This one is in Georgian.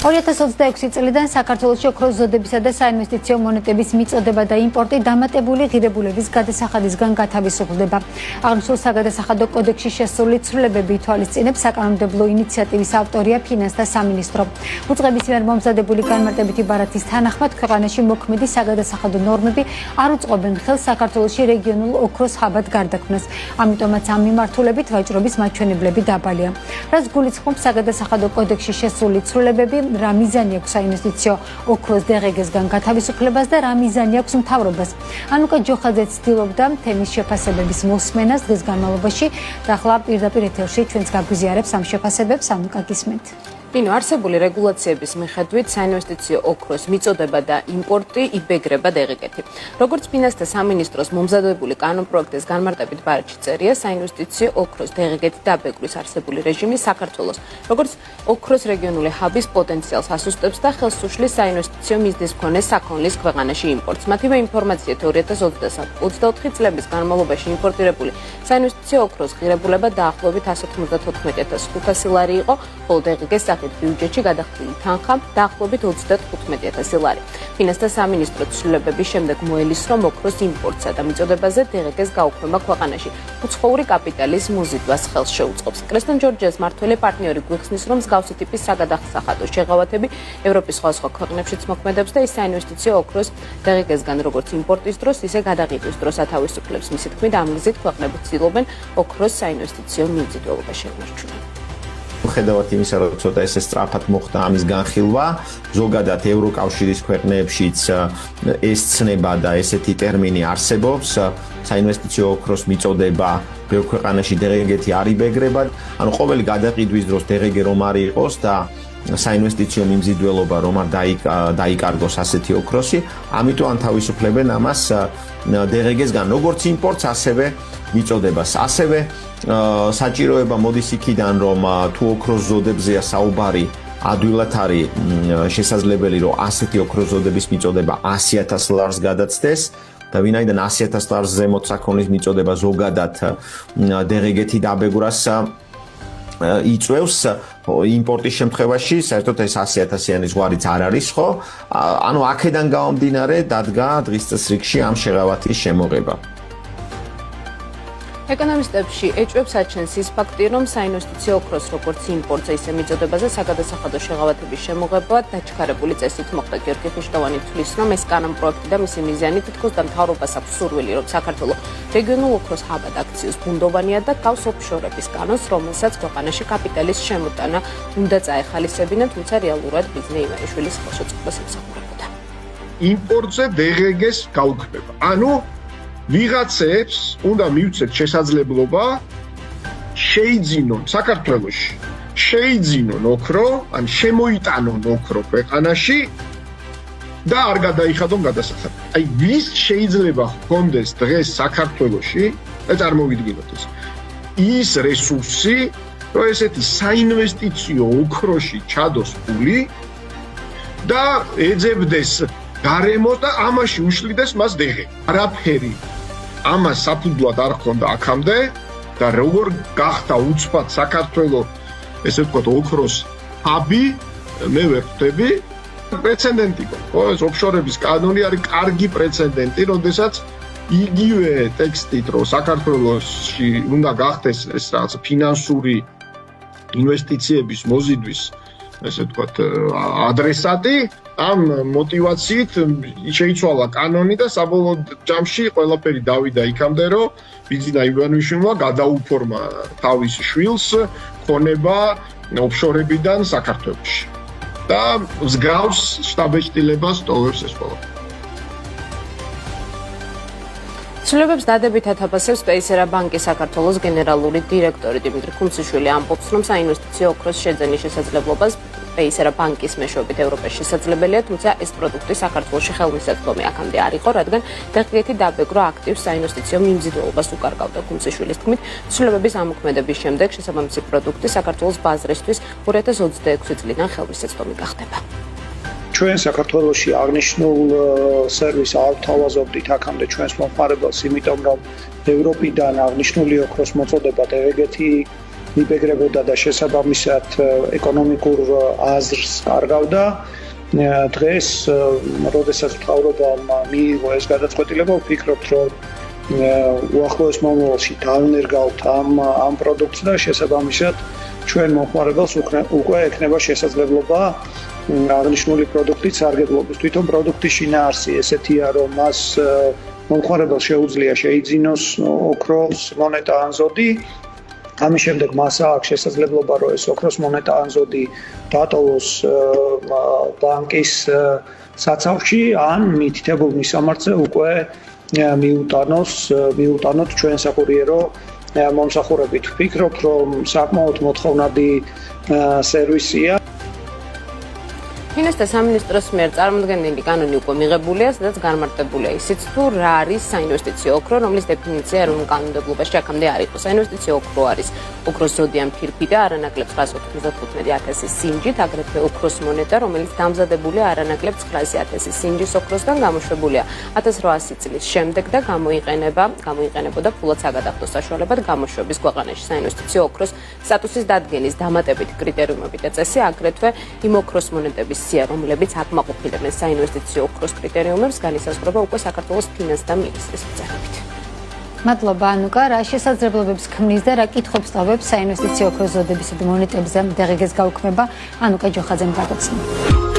2026 წლიდან საქართველოში ოქროს ზოდებისა და საინვესტიციო მონეტების მიწოდება და იმპორტი დამატებული ღირებულების გადასახადისგან გათავისუფლდება. აღნიშნულ საგადასახადო კოდექსში შესული ცვლილებები ითვალისწინებს საკანონმდებლო ინიციატივის ავტორია ფინანსთა სამინისტრო. უწყების მიერ მომზადებული განმარტებითი ბარათის თანახმად ქვეყანაში მოქმედი საგადასახადო ნორმები არ უწყობენ ხელს საქართველოში რეგიონულ ოქროს ხაბად გარდაქმნას. ამიტომაც ამ მიმართულებით ვაჭრობის მაჩვენებლები დაბალია. რაც გულისხმობს საგადასახადო კოდექსში შესული ცვლილებები რა მიზანი აქვს საინვესტიციო ოქროს დღგ-სგან გათავისუფლებას და რა მიზანი აქვს მთავრობას. ანუკა ჯოხაძე ცდილობდა თემის შეფასებების მოსმენას დღის განმავლობაში და ახლა პირდაპირ ეთერში ჩვენს გაგვიზიარებს ამ შეფასებებს. ანუკა, გისმენთ. ნინო, არსებული რეგულაციების მიხედვით საინვესტიციო ოქროს მიწოდება და იმპორტი იბეგრება დღგ-ით. როგორც ფინანსთა სამინისტროს მომზადებული კანონპროექტის განმარტებით ბარათში წერია, საინვესტიციო ოქროს დღგ-ით დაბეგვრის არსებული რეჟიმი საქართველოს როგორც ოქროს რეგიონული ჰაბის პოტენციალს ასუსტებს და ხელს უშლის საინვესტიციო მიზნის მქონე საქონლის ქვეყანაში იმპორტს. მათივე ინფორმაციით 2024 წლების განმავლობაში იმპორტირებული საინვესტიციო ოქროს ღირებულება დაახლოებით 194,500 ლარი იყო, ხოლო დღგ-ის ბიუჯეტში გადახდილი თანხა დაახლოებით 35,000 ლარი. ფინანსთა სამინისტროს ცვლილებების შემდეგ მოელის, რომ ოქროს იმპორტსა და მიწოდებაზე დღგ-ის გაუქმება ქვეყანაში უცხოური კაპიტალის მოზიდვას ხელს შეუწყობს. კრესტონ ჯორჯიას მმართველი პარტნიორი გვიხსნის, რომ მსგავსი ტიპის საგადასახადო შეღავათები ევროპის სხვადასხვა ქვეყნებშიც მოქმედებს და ის საინვესტიციო ოქროს დღგ-სგან როგორც იმპორტის დროს, ისე გადაყიდვის დროს ათავისუფლებს. მისი თქმით, ამ გზით ქვეყნები ცდილობენ ოქროს საინვესტიციო მიმზიდველობა შეუნარჩუნონ. ხედავთ იმისა, რომ ცოტა ესე სწრაფად მოხდა ამის განხილვა, ზოგადად ევროკავშირის ქვეყნებშიც ეს ცნება და ესეთი ტერმინი არსებობს, საინვესტიციო ოქროს მიწოდება ბევრ ქვეყანაში დღგ-ით არ იბეგრება, ანუ ყოველი გადაყიდვის დროს დღგ რომ არ იყოს და საინვესტიციო მიმზიდველობა რომ არ დაიკარგოს ასეთი ოქროსი, ამიტომ ანთავისუფლებენ ამას დღგ-სგან, როგორც იმპორტს, ასევე მიწოდებას. ასევე საჭიროება მოდის იქიდან, რომ თუ ოქროს ზოდებზეა საუბარი, ადვილად არის შესაძლებელი, რომ ასეთი ოქროს ზოდების მიწოდება 100,000 ლარს გადაცდეს და ვინაიდან 100,000 ლარს ზემოთ საქონლის მიწოდება ზოგადად დღგ-ით დაბეგვრას იწვევს, იმპორტის შემთხვევაში საერთოდ ეს 100,000-იანი ზღვარიც არ არის, ხო? ანუ აქედან გამომდინარე დადგა დღის წესრიგში ამ შეღავათის შემოღება. ეკონომისტებში ეჭვებს აჩენს ის ფაქტი, რომ საინვესტიციო ოქროს როგორც იმპორტზე, ისე მიწოდებაზე საგადასახადო შეღავათების შემოღება დაჩქარებული წესით მოხდა. გიორგი ხიშტოვანი თვლის, რომ ეს კანონპროექტი და მისი მიზანი თითქოს და მთავრობას აქვს სურვილი, რომ საქართველოს რეგიონულ ოქროს ხაბად აქციოს ბუნდოვანია და გავს ოფშორების კანონს, რომელსაც ქვეყანაში კაპიტალის შემოტანა უნდა წაეხალისებინა, თუმცა რეალურად ბიზნე ივანიშვილის ხელშეწყობას ემსახურებოდა. იმპორტზე დღგ-ს გაუქმება. ანუ ვიღაცებს უნდა მივცეთ შესაძლებლობა შეიძინონ საქართველოში, შეიძინონ ოქრო, ან შემოიტანონ ოქრო ქვეყანაში და არ გადაიხადონ გადასახადი. აი, ვის შეიძლება ჰქონდეს დღეს საქართველოში, და წარმოვიდგინოთ ის რესურსი, რომ ესეთი საინვესტიციო ოქროში ჩადოს ფული და ეძებდეს გარემოს და ამაში უშლიდეს მას დღ. არაფერი ამას საფუძვლად არ ჰქონდა აქამდე და როგორ გახდა უცბად საქართველოს, ესე ვთქვათ, ოქროს ჰაბი, მე ვერ ხვდები პრეცედენტი, ხო, ეს ოფშორების კანონი არის კარგი პრეცედენტი, როდესაც იგივე ტექსტით, რომ საქართველოში უნდა გახდეს ეს რაღაც ფინანსური ინვესტიციების მოზიდვის, ესე ვთქვათ, ადრესატი, ამ мотивაციით შეიცვალა კანონი და საბოლოო ჯამში ყველაფერი დავიდა იქამდე, რომ ბიზნა ივანიშვილმა გადაუფორმა თავის შვილს ქონება ოფშორებიდან საქართველოში. და მსგავს შტაბ-ეჭდილებას ტოვებს ეს ყველაფერი. ცვლილებებს დადებით ათაფასებს პეისერა ბანკის საქართველოს გენერალური დირექტორი დიმიტრი ხუნციშვილი ამბობს, რომ საინვესტიციო ოქროს შეძენის შესაძლებლობას პეისერა ბანკის მეშვეობით ევროპაში შესაძლებელია, თუმცა ეს პროდუქტი საქართველოში ხელმისაწვდომი აქამდე არ იყო, რადგან დღგ-ით დაბეგრვა აქტივ საინვესტიციო მიმზიდველობას უკარგავდა. ხუნციშვილის თქმით, ცვლილებების ამოქმედების შემდეგ შესაბამისი პროდუქტი საქართველოს ბაზრისთვის 2026 წლიდან ხელმისაწვდომი გახდება. ჩვენ საქართველოში აღნიშნულ სერვისს არ ვთავაზობდით აქამდე ჩვენს მომხმარებელს, იმიტომ რომ ევროპიდან აღნიშნული ოქროს მოწოდება დღგ-ით მიბეგრებოდა და შესაბამისად ეკონომიკურ აზრს კარგავდა. დღეს, როდესაც მთავრობამ მიიღო ეს გადაწყვეტილება, ვფიქრობთ, რომ უახლოეს მომავალში დავნერგავთ ამ პროდუქტს და შესაბამისად ჩვენ მომხმარებელს უკვე ექნება შესაძლებლობა აღნიშნული პროდუქტის სარგებლობის. თვითონ პროდუქტის შინაარსი ესეთია, რომ მას მომხმარებელს შეუძლია შეიძინოს ოქროს მონეტა ან ზოდი. ამის შემდეგ მას აქვს შესაძლებლობა, რომ ეს ოქროს მონეტა ან ზოდი დატოვოს ბანკის საცავში ან მითითებულ მისამართზე უკვე მიუტანოთ ჩვენ საკურიერო მომსახურებით. ვფიქრობ, რომ საკმაოდ მოთხოვნადი სერვისია. ფინანსთა სამინისტროს მიერ წარმოდგენილი კანონი უკვე მიღებულია, სადაც განმარტებულია ისიც, თუ რა არის საინვესტიციო ოქრო, რომლის დეფინიცია ეროვნულ კანონმდებლობაში აქამდე არ იყო. საინვესტიციო ოქრო არის ოქროს ზოდი ან ფირფიტა და არანაკლებ 995,000 სინჯით, აგრეთვე ოქროს მონეტა, რომელიც დამზადებულია არანაკლებ 900,000 სინჯის ოქროსგან, გამოშვებულია 1800 წლის შემდეგ და გამოიყენებოდა ფულად საგადახდო საშუალებად გამოშვების ქვეყანაში. საინვესტიციო ოქროს სტატუსის დადგენის დამატებითი კრიტერიუმები და წესი, აგრეთვე იმ ოქროს მონეტების სია, რომლებიც აკმაყოფილებენ საინვესტიციო ოქროს კრიტერიუმებს, განისაზღვრება უკვე საქართველოს ფინანსთა მინისტრის ბრძანებით. მადლობა ანუკა, რა შესაძლებლობებს ქმნის და რა კითხვებს ტოვებს საინვესტიციო ოქროს ზოდებისა და მონეტებზე დღეს გაუქმება ანუკა ჯოხაძემ გადაცემა.